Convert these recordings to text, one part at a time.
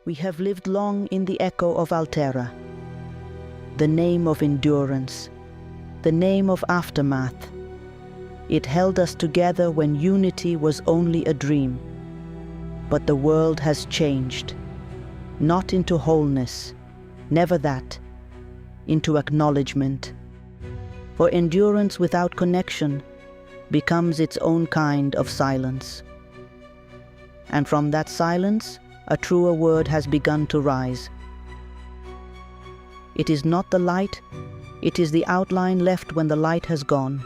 We have lived long in the echo of Altera, the name of endurance, the name of aftermath. It held us together when unity was only a dream. But the world has changed, not into wholeness, never that, into acknowledgement. For endurance without connection becomes its own kind of silence. And from that silence, a truer word has begun to rise. It is not the light, it is the outline left when the light has gone.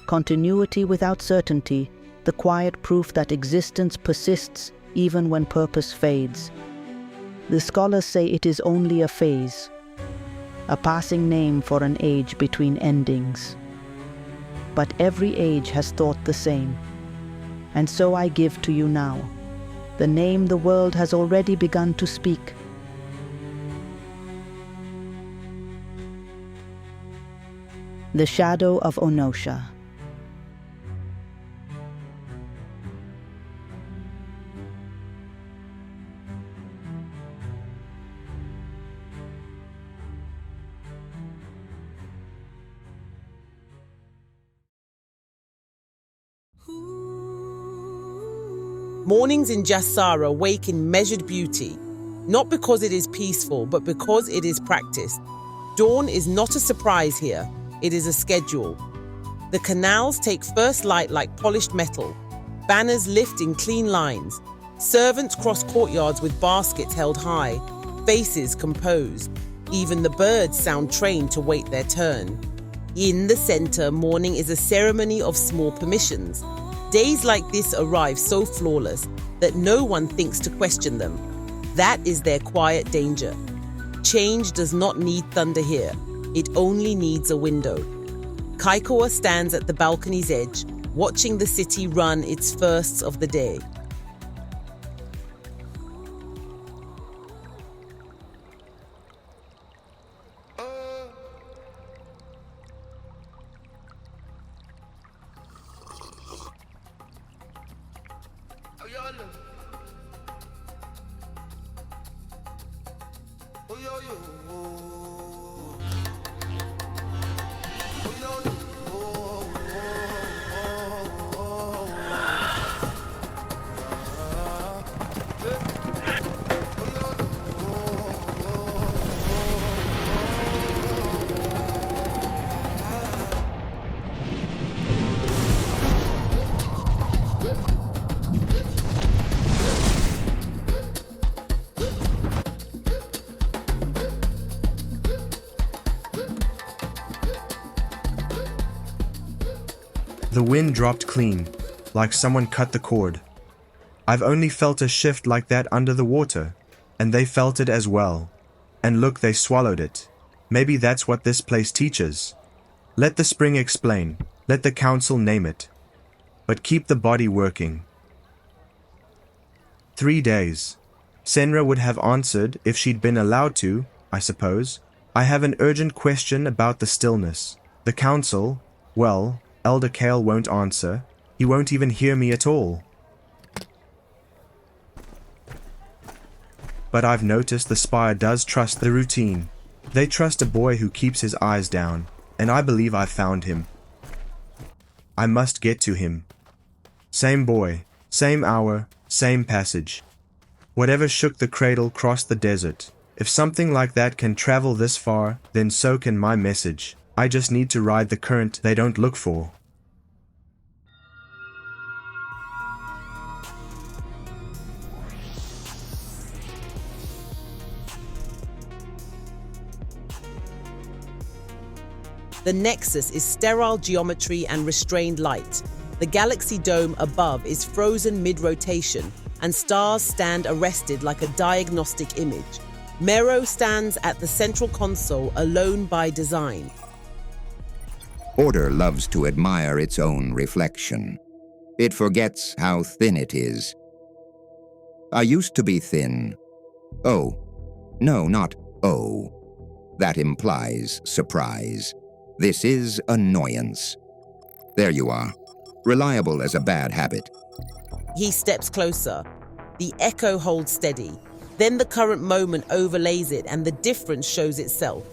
Continuity without certainty, the quiet proof that existence persists even when purpose fades. The scholars say it is only a phase, a passing name for an age between endings. But every age has thought the same, and so I give to you now the name the world has already begun to speak. The shadow of Ohnosha. Mornings in Jasara wake in measured beauty, not because it is peaceful, but because it is practiced. Dawn is not a surprise here, it is a schedule. The canals take first light like polished metal, banners lift in clean lines, servants cross courtyards with baskets held high, faces composed. Even the birds sound trained to wait their turn. In the center, morning is a ceremony of small permissions. Days like this arrive so flawless that no one thinks to question them. That is their quiet danger. Change does not need thunder here. It only needs a window. Kaikoa stands at the balcony's edge, watching the city run its firsts of the day. The wind dropped clean, like someone cut the cord. I've only felt a shift like that under the water, and they felt it as well. And look, they swallowed it. Maybe that's what this place teaches. Let the spring explain, let the council name it. But keep the body working. 3 days. Senra would have answered if she'd been allowed to, I suppose. I have an urgent question about the stillness. The council, well, Elder Kale won't answer. He won't even hear me at all. But I've noticed the Spire does trust the routine. They trust a boy who keeps his eyes down, and I believe I've found him. I must get to him. Same boy, same hour, same passage. Whatever shook the cradle crossed the desert. If something like that can travel this far, then so can my message. I just need to ride the current they don't look for. The nexus is sterile geometry and restrained light. The galaxy dome above is frozen mid-rotation, and stars stand arrested like a diagnostic image. Mero stands at the central console, alone by design. Order loves to admire its own reflection. It forgets how thin it is. I used to be thin. Oh. No, not oh. That implies surprise. This is annoyance. There you are. Reliable as a bad habit. He steps closer. The echo holds steady. Then the current moment overlays it and the difference shows itself.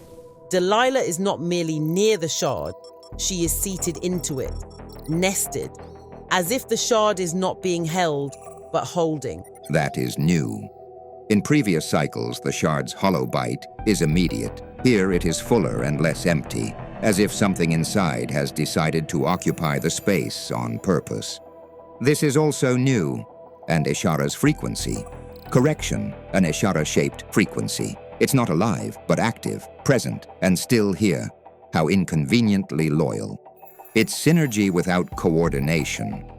Delilah is not merely near the shard, she is seated into it, nested, as if the shard is not being held, but holding. That is new. In previous cycles, the shard's hollow bite is immediate. Here it is fuller and less empty, as if something inside has decided to occupy the space on purpose. This is also new, and Ishara's frequency. Correction, an Ishara-shaped frequency. It's not alive, but active, present, and still here. How inconveniently loyal. It's synergy without coordination.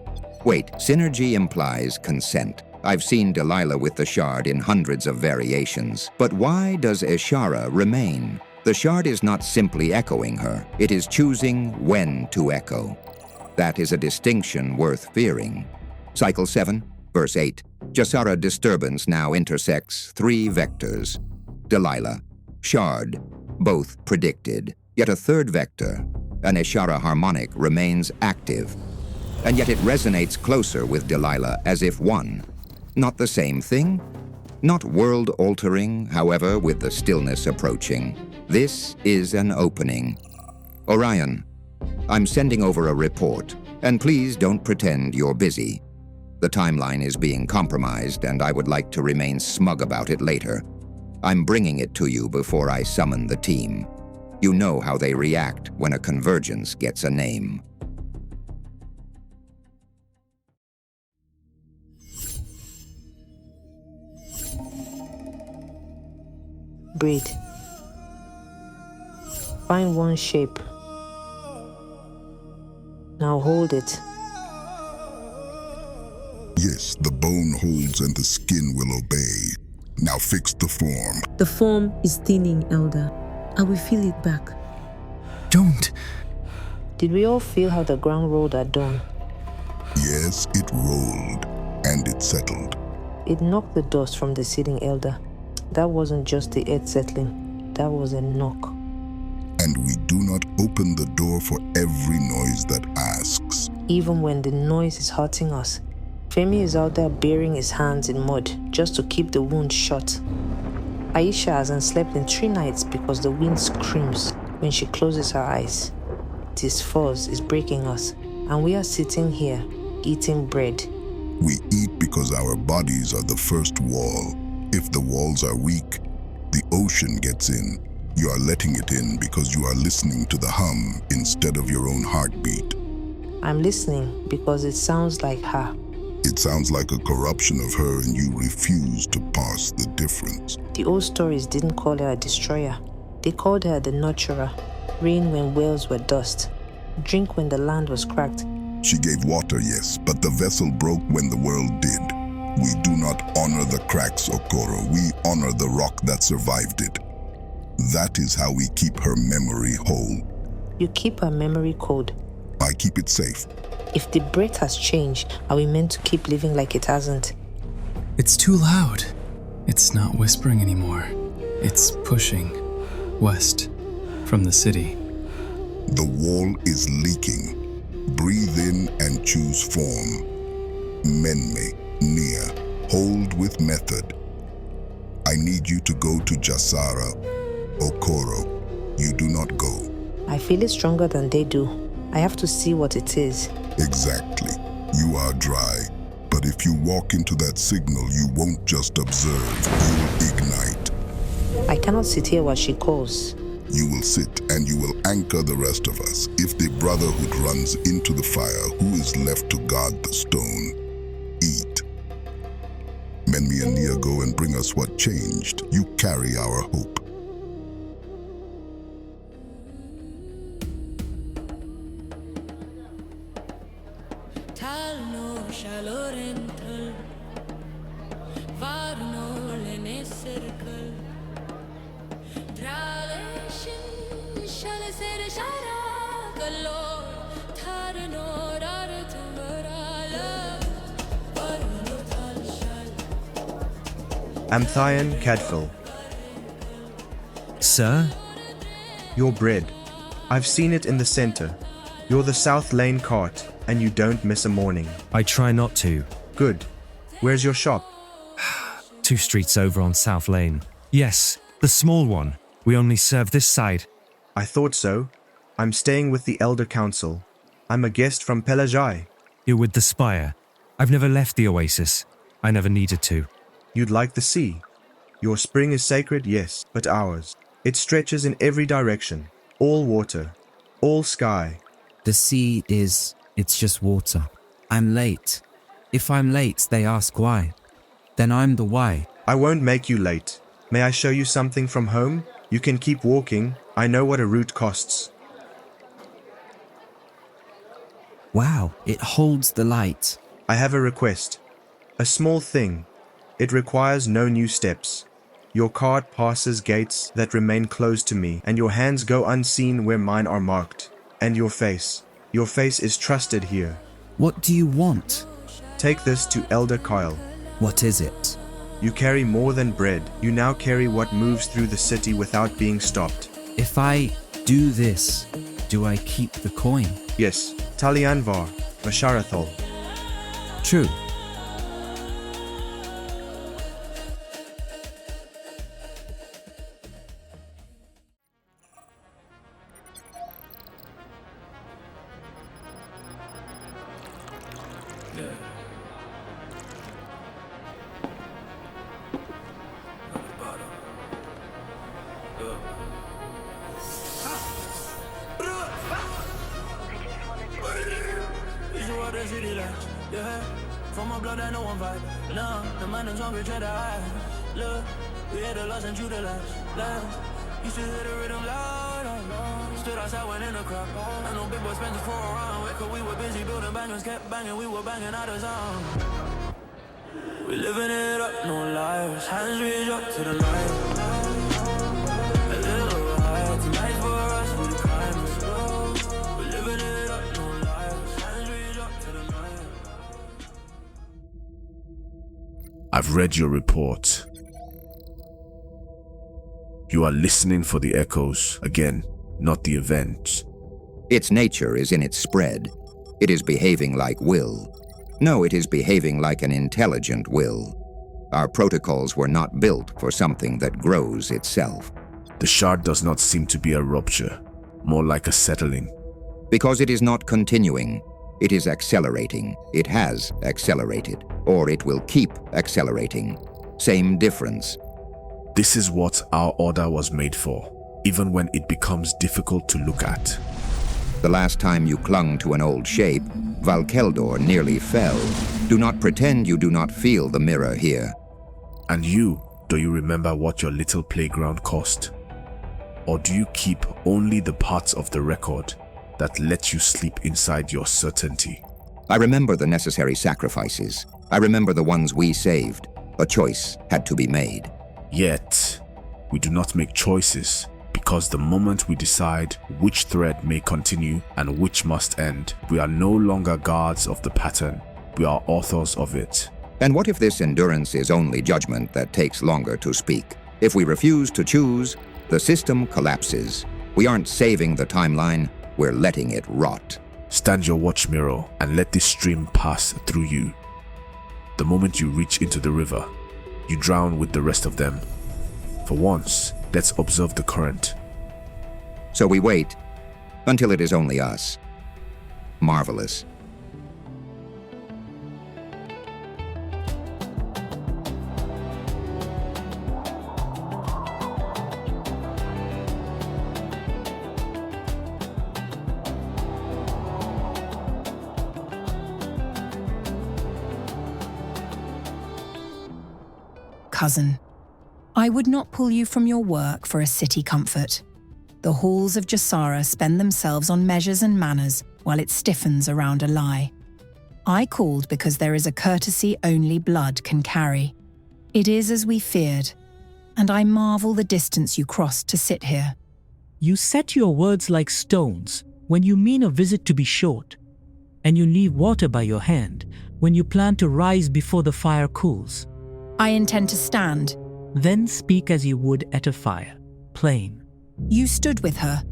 Wait, synergy implies consent. I've seen Delilah with the shard in hundreds of variations. But why does Ishara remain? The shard is not simply echoing her. It is choosing when to echo. That is a distinction worth fearing. Cycle 7, verse 8. Jasara disturbance now intersects 3 vectors. Delilah, shard, both predicted. Yet a third vector, an Ishara harmonic, remains active. And yet it resonates closer with Delilah as if one. Not the same thing? Not world-altering, however, with the stillness approaching. This is an opening. Orion, I'm sending over a report, and please don't pretend you're busy. The timeline is being compromised, and I would like to remain smug about it later. I'm bringing it to you before I summon the team. You know how they react when a convergence gets a name. Breathe. Find one shape. Now hold it. Yes, the bone holds and the skin will obey. Now fix the form. The form is thinning, Elder. I will feel it back. Don't. Did we all feel how the ground rolled at dawn? Yes, it rolled, and it settled. It knocked the dust from the sitting Elder. That wasn't just the earth settling. That was a knock. And we do not open the door for every noise that asks. Even when the noise is hurting us. Femi is out there burying his hands in mud just to keep the wound shut. Aisha hasn't slept in 3 nights because the wind screams when she closes her eyes. This fuzz is breaking us, and we are sitting here, eating bread. We eat because our bodies are the first wall. If the walls are weak, the ocean gets in. You are letting it in because you are listening to the hum instead of your own heartbeat. I'm listening because it sounds like her. It sounds like a corruption of her, and you refuse to parse the difference. The old stories didn't call her a destroyer. They called her the nurturer. Rain when wells were dust. Drink when the land was cracked. She gave water, yes, but the vessel broke when the world did. We do not honor the cracks, Okoro. We honor the rock that survived it. That is how we keep her memory whole. You keep her memory cold. I keep it safe. If the breath has changed, are we meant to keep living like it hasn't? It's too loud. It's not whispering anymore. It's pushing west from the city. The wall is leaking. Breathe in and choose form. Menme, near, hold with method. I need you to go to Jasara. Okoro, you do not go. I feel it stronger than they do. I have to see what it is. Exactly. You are dry. But if you walk into that signal, you won't just observe, you'll ignite. I cannot sit here while she calls. You will sit and you will anchor the rest of us. If the brotherhood runs into the fire, who is left to guard the stone? Eat. Menme and Nia go and bring us what changed. You carry our hope. Amthian Cadfil, Sir? your bread. I've seen it in the center. You're the South Lane cart, and you don't miss a morning. I try not to. Good. Where's your shop? 2 streets over on South Lane. Yes, the small one. We only serve this side. I thought so. I'm staying with the Elder Council. I'm a guest from Pelajai. You're with the Spire. I've never left the Oasis. I never needed to. You'd like the sea. Your spring is sacred, yes, but ours. It stretches in every direction. All water. All sky. The sea is... it's just water. I'm late. If I'm late, they ask why. Then I'm the why. I won't make you late. May I show you something from home? You can keep walking. I know what a route costs. Wow, it holds the light. I have a request. A small thing. It requires no new steps. Your cart passes gates that remain closed to me, and your hands go unseen where mine are marked. And your face. Your face is trusted here. What do you want? Take this to Elder Kyle. What is it? You carry more than bread. You now carry what moves through the city without being stopped. If I do this, do I keep the coin? Yes. Talianvar, Vasharathol. True. We living it up, no liars. Hands reach up to the light. A little higher tonight for us, we the climbers. We living it up, no liars. Hands reach up to the light. I've read your report. You are listening for the echoes, again, not the events. Its nature is in its spread. It is behaving like will. No, it is behaving like an intelligent will. Our protocols were not built for something that grows itself. The shard does not seem to be a rupture, more like a settling. Because it is not continuing, it is accelerating. It has accelerated, or it will keep accelerating. Same difference. This is what our order was made for, even when it becomes difficult to look at. The last time you clung to an old shape, Valkeldor nearly fell. Do not pretend you do not feel the mirror here. And you, do you remember what your little playground cost? Or do you keep only the parts of the record that let you sleep inside your certainty? I remember the necessary sacrifices. I remember the ones we saved. A choice had to be made. Yet, we do not make choices. Because the moment we decide which thread may continue and which must end, we are no longer guards of the pattern, we are authors of it. And what if this endurance is only judgment that takes longer to speak? If we refuse to choose, the system collapses. We aren't saving the timeline, we're letting it rot. Stand your watch mirror and let this stream pass through you. The moment you reach into the river, you drown with the rest of them. For once, let's observe the current. So we wait until it is only us. Marvelous. Cousin, I would not pull you from your work for a city comfort. The halls of Jasara spend themselves on measures and manners while it stiffens around a lie. I called because there is a courtesy only blood can carry. It is as we feared, and I marvel the distance you crossed to sit here. You set your words like stones when you mean a visit to be short, and you leave water by your hand when you plan to rise before the fire cools. I intend to stand. Then speak as you would at a fire, plain. You stood with her.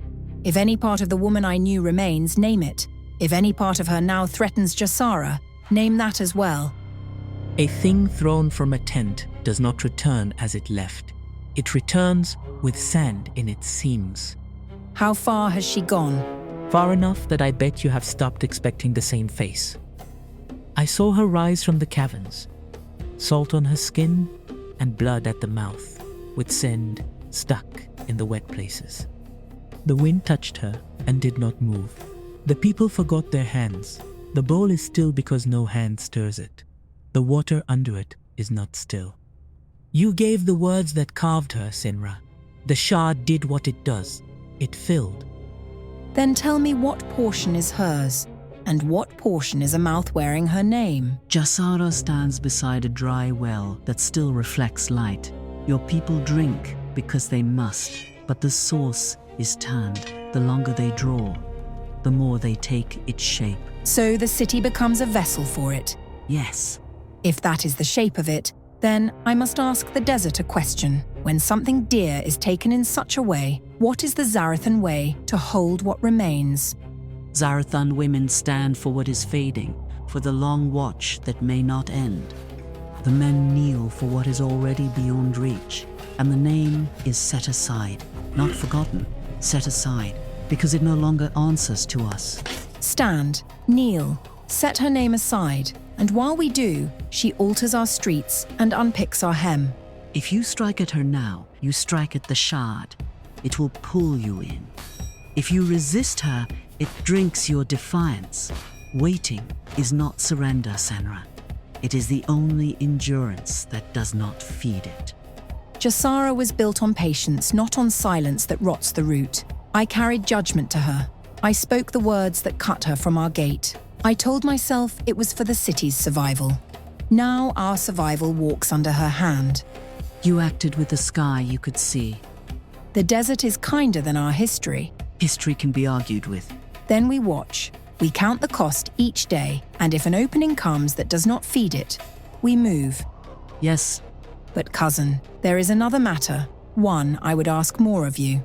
If any part of the woman I knew remains, name it. If any part of her now threatens Jasara, name that as well. A thing thrown from a tent does not return as it left. It returns with sand in its seams. How far has she gone? Far enough that I bet you have stopped expecting the same face. I saw her rise from the caverns, salt on her skin and blood at the mouth, with sand stuck in the wet places. The wind touched her and did not move. The people forgot their hands. The bowl is still because no hand stirs it. The water under it is not still. You gave the words that carved her, Senra. The shard did what it does. It filled. Then tell me what portion is hers, and what portion is a mouth wearing her name. Jasara stands beside a dry well that still reflects light. Your people drink because they must, but the source is turned. The longer they draw, the more they take its shape. So the city becomes a vessel for it? Yes. If that is the shape of it, then I must ask the desert a question. When something dear is taken in such a way, what is the Zarathan way to hold what remains? Zarathan women stand for what is fading, for the long watch that may not end. The men kneel for what is already beyond reach, and the name is set aside, not forgotten, set aside, because it no longer answers to us. Stand, kneel, set her name aside, and while we do, she alters our streets and unpicks our hem. If you strike at her now, you strike at the shard. It will pull you in. If you resist her, it drinks your defiance. Waiting is not surrender, Senra. It is the only endurance that does not feed it. Jasara was built on patience, not on silence that rots the root. I carried judgment to her. I spoke the words that cut her from our gate. I told myself it was for the city's survival. Now our survival walks under her hand. You acted with the sky you could see. The desert is kinder than our history. History can be argued with. Then we watch. We count the cost each day, and if an opening comes that does not feed it, we move. Yes. But cousin, there is another matter, one I would ask more of you.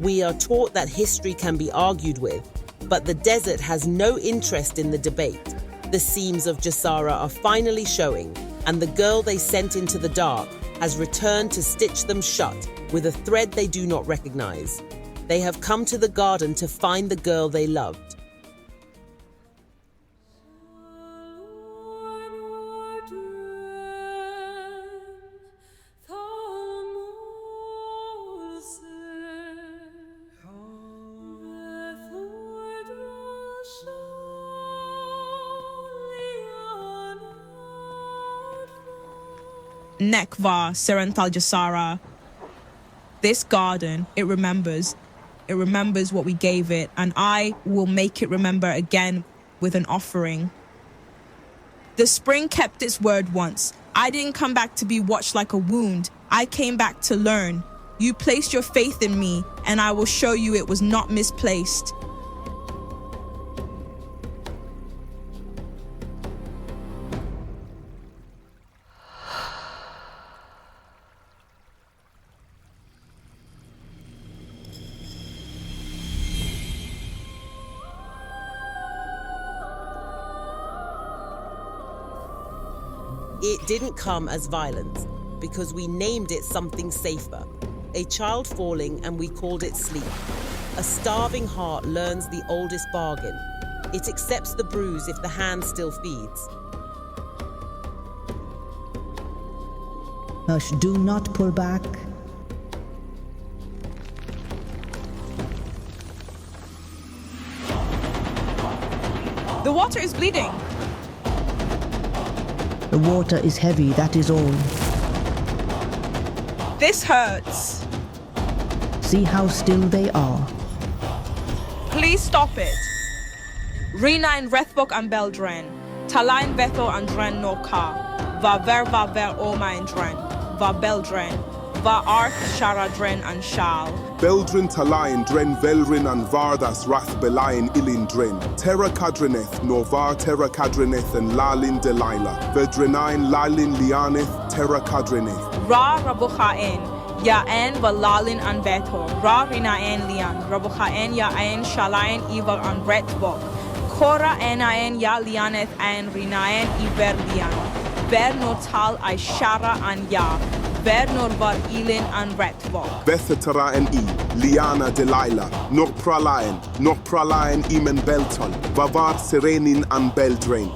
We are taught that history can be argued with, but the desert has no interest in the debate. The seams of Jasara are finally showing, and the girl they sent into the dark has returned to stitch them shut with a thread they do not recognize. They have come to the garden to find the girl they loved. Nekva, Serenthal Jasara. This garden, it remembers what we gave it, and I will make it remember again with an offering. The spring kept its word once. I didn't come back to be watched like a wound. I came back to learn. You placed your faith in me, and I will show you it was not misplaced. It didn't come as violence, because we named it something safer. A child falling and we called it sleep. A starving heart learns the oldest bargain. It accepts the bruise if the hand still feeds. Hush, do not pull back. The water is bleeding. The water is heavy, that is all. This hurts. See how still they are. Please stop it. Rina in Rethbok and Beldren. Talain Bethel and Dren Noka. Va ver Oma in Dren. Va Beldren. Va Arth Sharadren and Shal. Beldrin Talain Dren Velrin and Vardas Rath Belain Ilin Dren. Terra Cadreneth Novar Terra Cadreneth and Lalin Delilah. Vedrenain Lalin Lianeth Terra Cadreneth. Ra Rabuchain. Ya en valalin an beto, ra rina en lian, rabucha en ya en shalaen evil an retbok, kora en ya lianeth en rinaen iber lian, ver notal I shara an ya, ver norvar ilin an retbok. Bethetara en Liana Delilah, nor pralaen imen belton, vavar serenin an beldrain.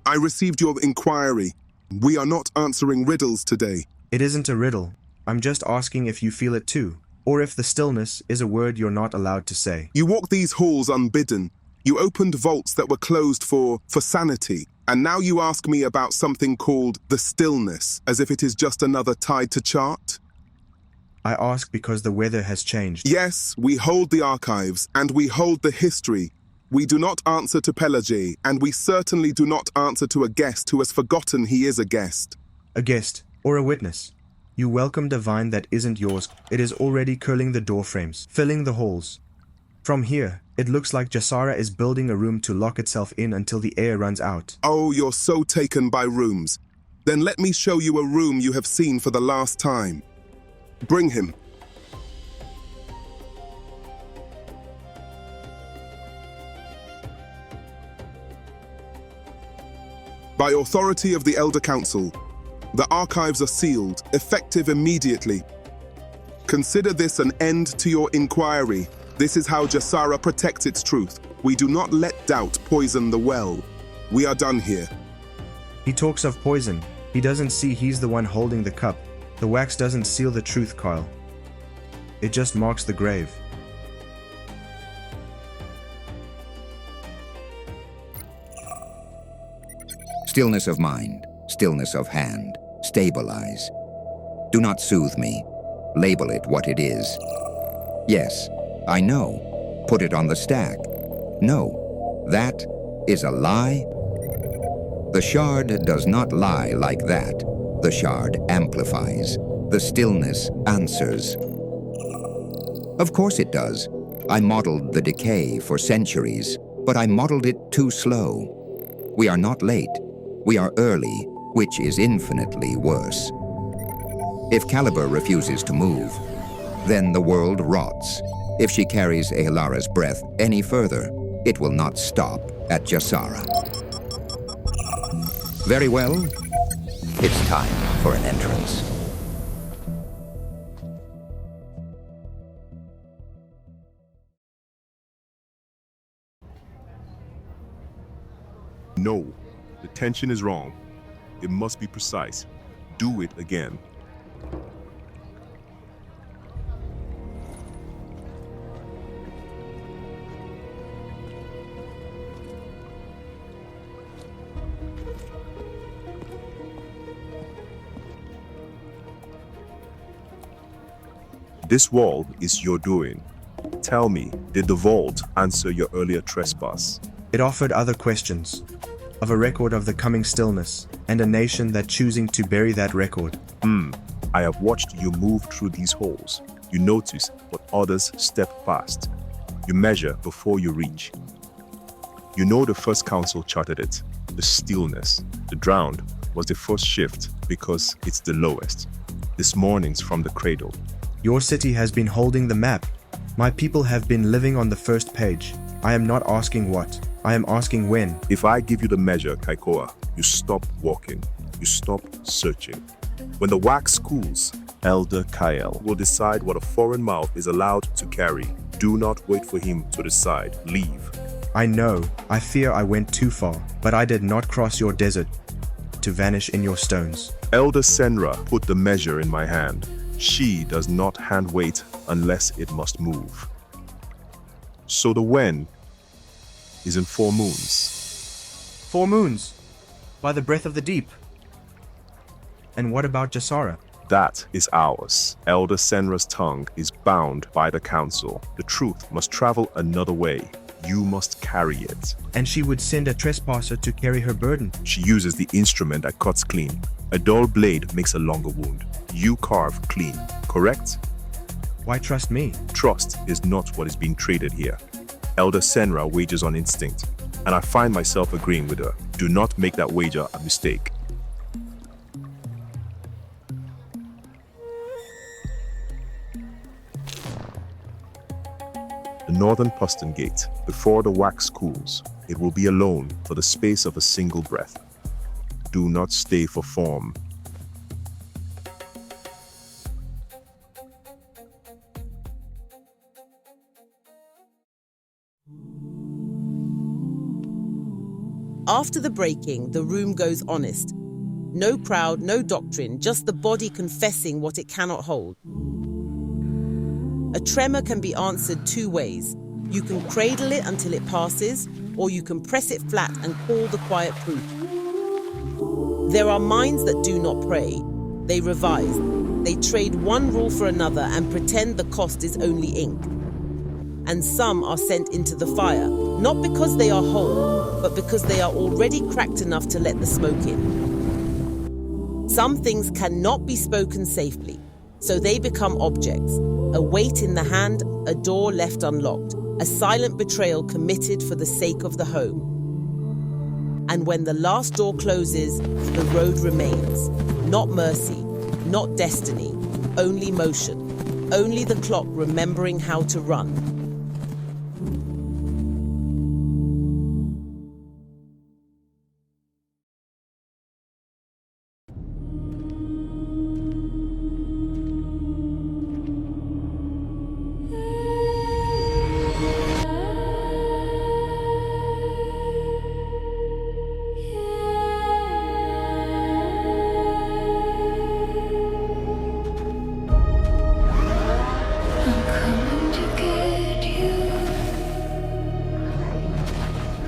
I received your inquiry. We are not answering riddles today. It isn't a riddle. I'm just asking if you feel it too, or if the stillness is a word you're not allowed to say. You walked these halls unbidden. You opened vaults that were closed for sanity. And now you ask me about something called the stillness, as if it is just another tide to chart? I ask because the weather has changed. Yes, we hold the archives, and we hold the history. We do not answer to Pelagé, and we certainly do not answer to a guest who has forgotten he is a guest. A guest, or a witness. You welcomed a vine that isn't yours. It is already curling the doorframes, filling the halls. From here, it looks like Jasara is building a room to lock itself in until the air runs out. Oh, you're so taken by rooms. Then let me show you a room you have seen for the last time. Bring him. By authority of the Elder Council, the archives are sealed, effective immediately. Consider this an end to your inquiry. This is how Jasara protects its truth. We do not let doubt poison the well. We are done here. He talks of poison. He doesn't see he's the one holding the cup. The wax doesn't seal the truth, Kyle. It just marks the grave. Stillness of mind, stillness of hand, stabilize. Do not soothe me. Label it what it is. Yes, I know. Put it on the stack. No, that is a lie. The shard does not lie like that. The shard amplifies. The stillness answers. Of course it does. I modeled the decay for centuries, but I modeled it too slow. We are not late. We are early, which is infinitely worse. If Caliber refuses to move, then the world rots. If she carries Ehlara's breath any further, it will not stop at Jasara. Very well. It's time for an entrance. No, the tension is wrong. It must be precise. Do it again. This wall is your doing. Tell me, did the vault answer your earlier trespass? It offered other questions, of a record of the coming stillness, and a nation that choosing to bury that record. I have watched you move through these holes. You notice what others step past. You measure before you reach. You know the first council charted it, the stillness. The drowned was the first shift because it's the lowest. This morning's from the cradle. Your city has been holding the map. My people have been living on the first page. I am not asking what. I am asking when. If I give you the measure, Kaikoa, you stop walking. You stop searching. When the wax cools, Elder Kyle will decide what a foreign mouth is allowed to carry. Do not wait for him to decide. Leave. I know. I fear I went too far, but I did not cross your desert to vanish in your stones. Elder Senra put the measure in my hand. She does not hand wait unless it must move. So the when is in 4 moons. 4 moons? By the breath of the deep. And what about Jasara? That is ours. Elder Senra's tongue is bound by the council. The truth must travel another way. You must carry it. And she would send a trespasser to carry her burden. She uses the instrument that cuts clean. A dull blade makes a longer wound. You carve clean, correct? Why trust me? Trust is not what is being traded here. Elder Senra wagers on instinct, and I find myself agreeing with her. Do not make that wager a mistake. The northern postern gate. Before the wax cools, it will be alone for the space of a single breath. Do not stay for form. After the breaking, the room goes honest. No crowd, no doctrine, just the body confessing what it cannot hold. A tremor can be answered two ways. You can cradle it until it passes, or you can press it flat and call the quiet proof. There are minds that do not pray. They revise. They trade one rule for another and pretend the cost is only ink. And some are sent into the fire, not because they are whole, but because they are already cracked enough to let the smoke in. Some things cannot be spoken safely, so they become objects. A weight in the hand, a door left unlocked, a silent betrayal committed for the sake of the home. And when the last door closes, the road remains. Not mercy, not destiny, only motion. Only the clock remembering how to run.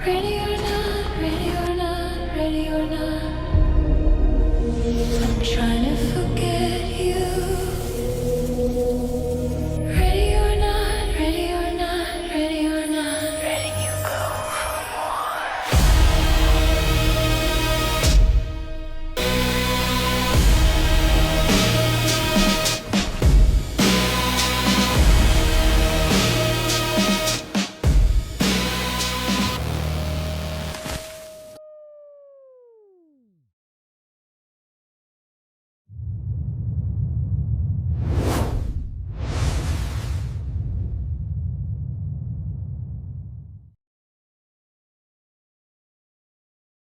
Ready or not, ready or not, ready or not. I'm trying to forget you. Ready or not, ready or not, ready or not. Letting you go for more.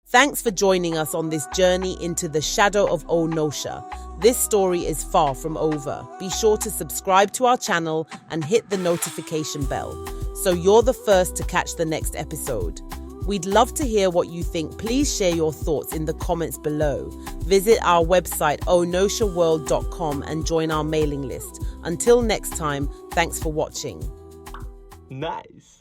Thanks for joining us on this journey into the shadow of Ohnosha. This story is far from over. Be sure to subscribe to our channel and hit the notification bell so you're the first to catch the next episode. We'd love to hear what you think. Please share your thoughts in the comments below. Visit our website ohnoshaworld.com and join our mailing list. Until next time, thanks for watching. Nice.